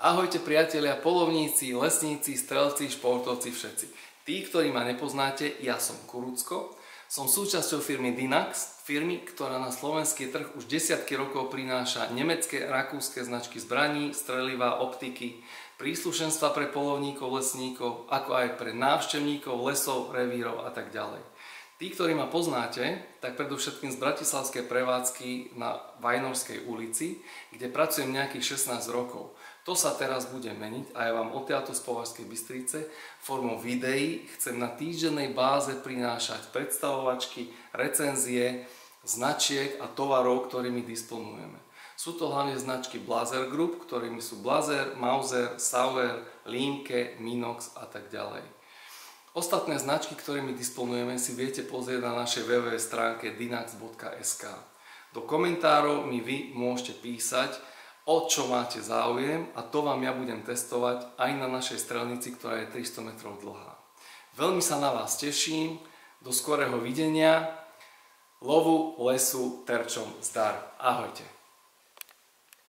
Ahojte priatelia, poľovníci, lesníci, strelci, športovci, všetci. Tí, ktorí ma nepoznáte, ja som Kurucko. Som súčasťou firmy Dynax, firmy, ktorá na slovenský trh už desiatky rokov prináša nemecké, rakúske značky zbraní, streliva, optiky, príslušenstva pre poľovníkov, lesníkov, ako aj pre návštevníkov, lesov, revírov a tak ďalej. Tí, ktorí ma poznáte, tak predovšetkým z bratislavskej prevádzky na Vajnorskej ulici, kde pracujem nejakých 16 rokov. To sa teraz bude meniť a ja vám odtiaľto z Považskej Bystrice formou videí chcem na týždennej báze prinášať predstavovačky, recenzie, značiek a tovarov, ktorými disponujeme. Sú to hlavne značky Blaser Group, ktorými sú Blaser, Mauser, Sauer, Limke, Minox a tak ďalej. Ostatné značky, ktorými disponujeme, si viete pozrieť na našej www stránke dynax.sk. Do komentárov mi vy môžete písať, o čo máte záujem, a to vám ja budem testovať aj na našej strelnici, ktorá je 300 metrov dlhá. Veľmi sa na vás teším, do skorého videnia, lovu, lesu, terčom zdar. Ahojte.